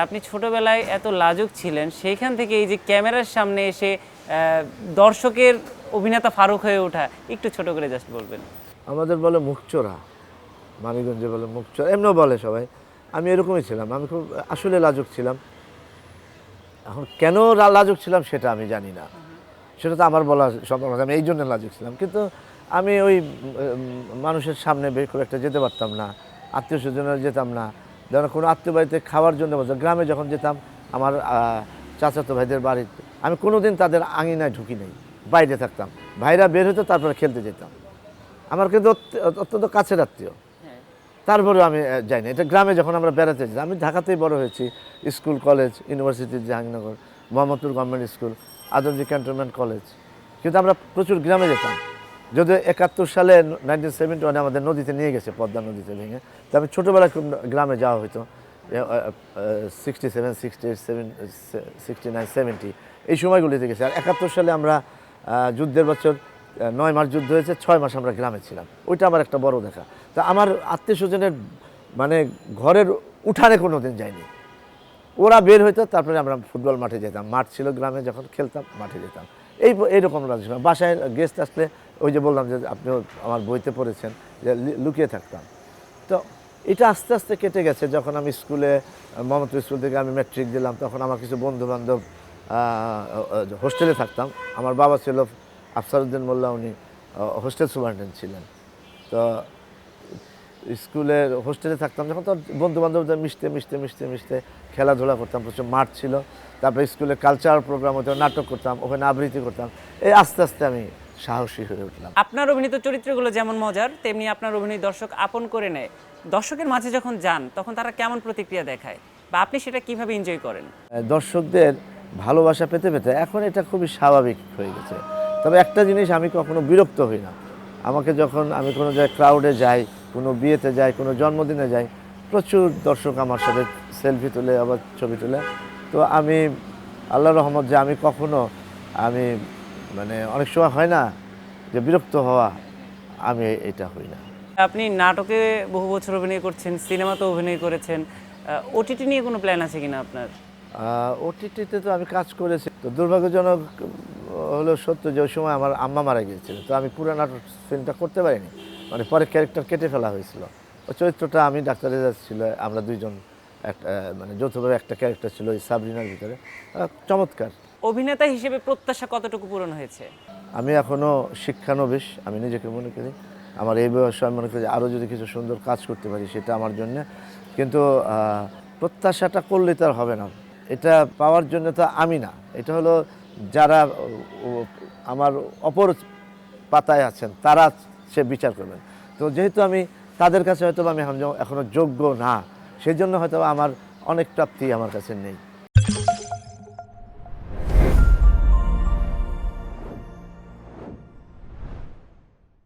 আপনি ছোটবেলায় এত লাজুক ছিলেন, সেইখান থেকে এই যে ক্যামেরার সামনে এসে দর্শকের অভিনেতা ফারুক হয়ে ওঠা, একটু ছোট করে জাস্ট বলবেন। আমাদের বলে মুখচোরা, মানিকগঞ্জে বলে মুখচোরা, এমনিও বলে সবাই। আমি এরকমই ছিলাম, আমি খুব আসলে লাজুক ছিলাম। এখন কেন লাজুক ছিলাম সেটা আমি জানি না, সেটা তো আমার বলা সম্ভব না, আমি এই জন্য লাজুক ছিলাম। কিন্তু আমি ওই মানুষের সামনে বের করে একটা যেতে পারতাম না, আত্মীয় স্বজনের যেতাম না। যেমন কোনো আত্মীয় বাড়িতে খাওয়ার জন্য বলতাম, গ্রামে যখন যেতাম আমার চাচাতো ভাইদের বাড়িতে, আমি কোনো দিন তাদের আঙিনায় ঢুকি নেই, বাইরে থাকতাম। ভাইরা বের হতো, তারপরে খেলতে যেতাম। আমার কিন্তু অত্যন্ত কাছের আত্মীয়, তারপরে আমি যাইনি। এটা গ্রামে যখন আমরা বেড়াতে যেতাম, আমি ঢাকাতেই বড় হয়েছি, school college university Jahangirnagar, Mohammadpur government school, Adamjee cantonment college. কিন্তু আমরা প্রচুর গ্রামে যেতাম। যদিও 71 সালে 1971 আমাদের নদীতে নিয়ে গেছে, পদ্মা নদীতে ভেঙে। তো আমি ছোটোবেলায় খুব গ্রামে যাওয়া হতো, 67, 68, 69, 70 এই সময়গুলিতে গেছে। আর 71 সালে আমরা যুদ্ধের বছর 9 মাস যুদ্ধ হয়েছে, 6 মাস আমরা গ্রামে ছিলাম। ওইটা আমার একটা বড় দেখা। তা আমার আত্মীয় স্বজনের মানে ঘরের উঠানে কোনো দিন যায়নি। ওরা বের হইতো, তারপরে আমরা ফুটবল মাঠে যেতাম। মাঠ ছিল গ্রামে, যখন খেলতাম মাঠে যেতাম। এইরকম রাজি ছিলাম। বাসায় গেস্ট আসলে ওই যে বললাম যে আপনিও আমার বইতে পড়েছেন যে লুকিয়ে থাকতাম। তো এটা আস্তে আস্তে কেটে গেছে। যখন আমি স্কুলে, মোহাম্মদপুর স্কুল থেকে আমি ম্যাট্রিক দিলাম, তখন আমার কিছু বন্ধু বান্ধব হোস্টেলে থাকতাম। আমার বাবা ছিল আফসারউদ্দিন মোল্লা, উনি হোস্টেল সুপারিনটেন্ডেন্ট ছিলেন। তো স্কুলের হোস্টেলে থাকতাম যখন, তো বন্ধু বান্ধবদের মিশতে মিশতে মিশতে মিশতে খেলাধুলা করতাম, প্রচুর মাঠ ছিল। তারপরে স্কুলে কালচারাল প্রোগ্রাম হতো, নাটক করতাম, ওখানে আবৃত্তি করতাম। এই আস্তে আস্তে আমি সাহসী হয়ে উঠলাম। আপনার অভিনীত চরিত্রগুলো যেমন মজার, তেমনি আপনার অভিনয় দর্শক আপন করে নেয়। দর্শকের মাঝে যখন যান, তখন তারা কেমন প্রতিক্রিয়া দেখায়, বা আপনি সেটা কিভাবে এনজয় করেন? দর্শকদের ভালোবাসা পেতে পেতে এখন এটা খুবই স্বাভাবিক হয়ে গেছে। তবে একটা জিনিস, আমি কখনো বিরক্ত হই না। আমাকে যখন আমি কোনো জায়গায় ক্রাউডে যাই, কোনো বিয়েতে যাই, কোনো জন্মদিনে যাই, প্রচুর দর্শক আমার সাথে সেলফি তুলে, আবার ছবি তুলে। তো আমি আল্লাহর রহমত যে আমি কখনো আমি মানে অনেক সময় হয় না যে বিরক্ত হওয়া, আমি এটা হই না। আপনি নাটকে বহু বছর অভিনয় করছেন, সিনেমাতেও অভিনয় করেছেন। ওটিটি নিয়ে কোনো প্ল্যান আছে কিনা আপনার? ওটিটিতে তো আমি কাজ করেছি। তো দুর্ভাগ্যজনক হলো সত্য যে ওই সময় আমার আম্মা মারা গিয়েছিল। তো আমি পুরো নাটক ফিল্মটা করতে পারিনি, মানে পরে ক্যারেক্টার কেটে ফেলা হয়েছিল। ওই চরিত্রটা আমি, ডাক্তার রেজাজ ছিল, আমরা দুইজন একটা মানে যৌথভাবে একটা ক্যারেক্টার ছিল ওই সাবরিনার ভিতরে। চমৎকার। অভিনেতা হিসেবে প্রত্যাশা কতটুকু পূরণ হয়েছে? আমি এখনও শিক্ষানবিশ, আমি নিজেকে মনে করি। আমার এই বয়সে আমি মনে করি যে আরও যদি কিছু সুন্দর কাজ করতে পারি সেটা আমার জন্যে। কিন্তু প্রত্যাশাটা করলে তো আর হবে না। এটা পাওয়ার জন্য তো আমি না, এটা হলো যারা আমার অপর পাতায় আছেন তারা সে বিচার করবেন। তো যেহেতু আমি তাদের কাছে হয়তো আমি এখনও যোগ্য না, সেই জন্য হয়তো আমার অনেক প্রাপ্তি আমার কাছে নেই।